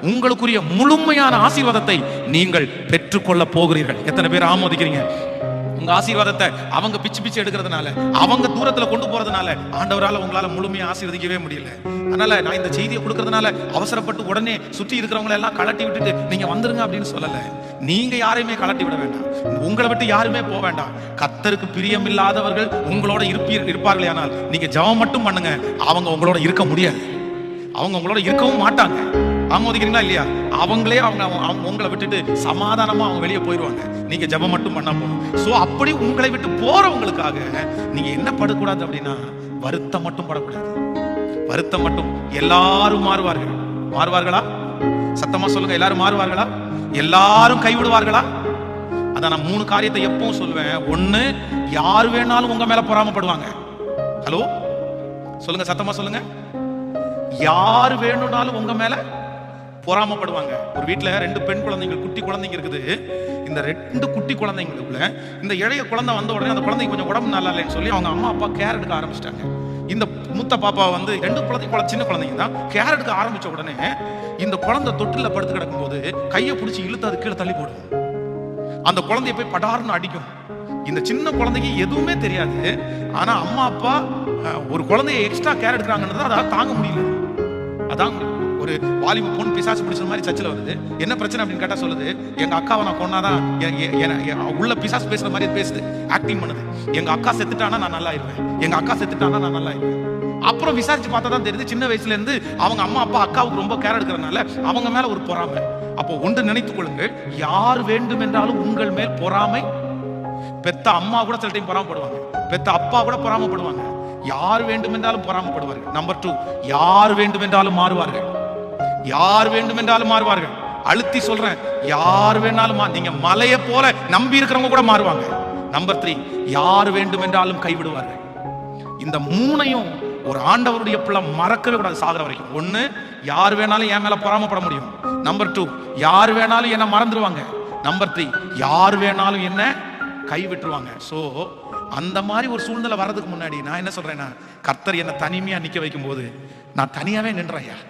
உங்களுக்குரிய முழுமையான ஆசீர்வாதத்தை நீங்கள் பெற்றுக்கொள்ள போகிறீர்கள். எத்தனை பேர் ஆமோதிக்கிறீங்க? உங்க ஆசீர்வாதத்தை அவங்க பிச்சு பிச்சு எடுக்கிறதுனால, அவங்க தூரத்துல கொண்டு போறதுனால ஆண்டவரால உங்களால முழுமையா ஆசீர்வதிக்கவே முடியல. அதனால நான் இந்த செய்தியை கொடுக்கறதுனால அவசரப்பட்டு உடனே சுற்றி இருக்கிறவங்களை எல்லாம் கலட்டி விட்டுட்டு நீங்க வந்துருங்க அப்படின்னு சொல்லல. நீங்க யாரையுமே கலட்டி விட வேண்டாம். உங்களை விட்டு யாருமே போக வேண்டாம். கர்த்தருக்கு பிரியம் இல்லாதவர்கள் உங்களோட இருப்பார்களே, ஆனால் நீங்க ஜெபம் மட்டும் பண்ணுங்க. அவங்க உங்களோட இருக்க முடியாது. அவங்க உங்களோட இருக்கவும் மாட்டாங்க. ஆமோதிக்கிறீங்களா இல்லையா? அவங்களே அவங்க உங்களை விட்டுட்டு சமாதானமா அவங்க வெளியே போயிடுவாங்க. நீங்க ஜெபம் மட்டும் பண்ணா போதும். சோ அப்படி உங்களை விட்டு போறவங்களுக்காக நீங்க என்ன படக்கூடாது அப்படின்னா, வருத்தம் மட்டும் படக்கூடாது. வருத்தம் மட்டும். எல்லாரும் மாறுவார்கள். மாறுவார்களா? சத்தமா சொல்லுங்க. எல்லாரும் மாறுவார்களா? எல்லாரும் கைவிடுவார்களா? அதான் நான் 3 காரியத்தை எப்பவும் சொல்லுவேன். ஒண்ணு, யார் வேணாலும் உங்க மேல பொறாமப்படுவாங்க. ஹலோ சொல்லுங்க, சத்தமா சொல்லுங்க. யார் வேணும்னாலும் உங்க மேல பொறாமப்படுவாங்க. ஒரு வீட்டுல 2 பெண் குழந்தைகள், குட்டி குழந்தைங்க இருக்குது. இந்த 2 குட்டி குழந்தைங்களுக்குள்ள இந்த இளைய குழந்தை வந்த உடனே அந்த குழந்தைங்க கொஞ்சம் உடம்பு நல்லா இல்லைன்னு சொல்லி அவங்க அம்மா அப்பா கேர் எடுக்க ஆரம்பிச்சிட்டாங்க. இந்த மூத்த பாப்பா வந்து 2 குழந்தைங்க சின்ன குழந்தைங்க தான், கேர் எடுக்க ஆரம்பிச்ச உடனே இந்த குழந்தை தொட்டில படுத்து கிடக்கும் போது கையை பிடிச்சி இழுத்து அது கீழே தள்ளி போடும். அந்த குழந்தைய போய் படார்னு அடிக்கும். இந்த சின்ன குழந்தைக்கு எதுவுமே தெரியாது. ஆனா அம்மா அப்பா ஒரு குழந்தைய எக்ஸ்ட்ரா கேர் எடுக்கிறாங்கன்றது அதால தாங்க முடியல. அதான் ஒரு வாலிப பொண்ணு பிசாசு பிடிச்ச மாதிரி சர்ச்சில் வருது. என்ன பிரச்சனை அப்படின்னு கேட்டா சொல்லுது, எங்க அக்காவை நான் கொன்னாதான் உள்ள பிசாசு பேசுற மாதிரி பேசுது, ஆக்டிங் பண்ணுது. எங்க அக்கா செத்துட்டானா நான் நல்லா இருவேன், எங்க அக்கா செத்துட்டானா நான் நல்லா இருவேன். அப்புறம் விசாரிச்சு பார்த்தா தான் தெரியுது, சின்ன வயசுல இருந்து அவங்க அம்மா அப்பா அக்காவுக்கு ரொம்ப கேர் எடுக்கிறதுனால அவங்க மேல ஒரு பொறாமை. அப்போ ஒன்று நினைத்துக் கொள்ளுங்கள், யார் வேண்டும் என்றாலும் உங்கள் மேல் பொறாமை. பெத்த அம்மா கூட சில டைம் பொறாமப்படுவாங்க, பெத்த அப்பா கூட பொறாமப்படுவாங்க. யார் வேண்டும் என்றாலும் பொறாமப்படுவார்கள். நம்பர் 2, யார் வேண்டும் என்றாலும் மாறுவார்கள். யார் வேண்டும் என்றாலும் மாறுவார்கள். அழுத்தி சொல்றேன், யார் வேணாலும். நீங்க மலையை போல நம்பி இருக்கிறவங்க கூட மாறுவாங்க. நம்பர் 3, யார் வேண்டும் என்றாலும் கைவிடுவார்கள். இந்த 3ஐயும் ஒரு ஆண்டவருடைய பிள்ளை மறக்கவே கூடாது சாகிற வரைக்கும். 1, யார் வேணாலும் என் மேல பொறாமப்பட முடியும். நம்பர் 2, யார் வேணாலும் என்ன மறந்துடுவாங்க. நம்பர் 3, யார் வேணாலும் என்ன கைவிட்டுருவாங்க. சோ அந்த மாதிரி ஒரு சூழ்நிலை வர்றதுக்கு முன்னாடி நான் என்ன சொல்றேன்னா, கர்த்தர் என்ன தனிமையா நிக்க வைக்கும் போது நான் தனியாவே நின்றேன்.